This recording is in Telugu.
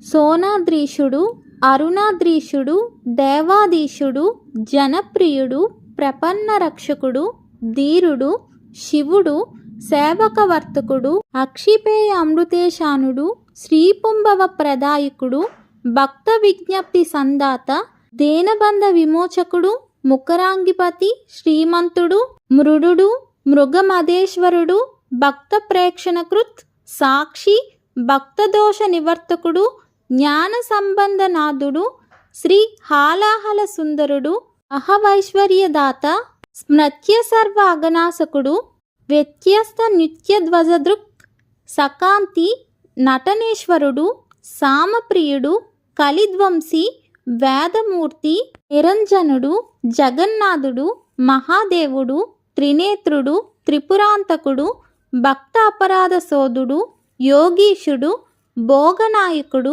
సోనాద్రీశుడు, అరుణాద్రీశుడు, దేవాధీశుడు, జనప్రియుడు, ప్రపన్న రక్షకుడు, ధీరుడు, శివుడు, సేవకవర్తకుడు, అక్షిపేయ అమృతేశానుడు, శ్రీపుంభవ ప్రదాయకుడు, భక్త విజ్ఞప్తి సందాత, దేనబంధ విమోచకుడు, ముకరాంగిపతి, శ్రీమంతుడు, మృడుడు, మృగమదేశ్వరుడు, భక్త ప్రేక్షణకృత్, సాక్షి, భక్తదోష నివర్తకుడు, జ్ఞాన సంబంధనాథుడు, శ్రీ హాలాహల సుందరుడు, అహవైశ్వర్యదాత, స్మృత్య సర్వ అగనాశకుడు, వ్యత్యస్త నిత్యధ్వజదృక్, సకాంతి, నటనేశ్వరుడు, సామప్రియుడు, కలిధ్వంసి, వేదమూర్తి, నిరంజనుడు, జగన్నాథుడు, మహాదేవుడు, త్రినేత్రుడు, త్రిపురాంతకుడు, భక్త అపరాధ సోదుడు, యోగీశుడు, భోగనాయకుడు,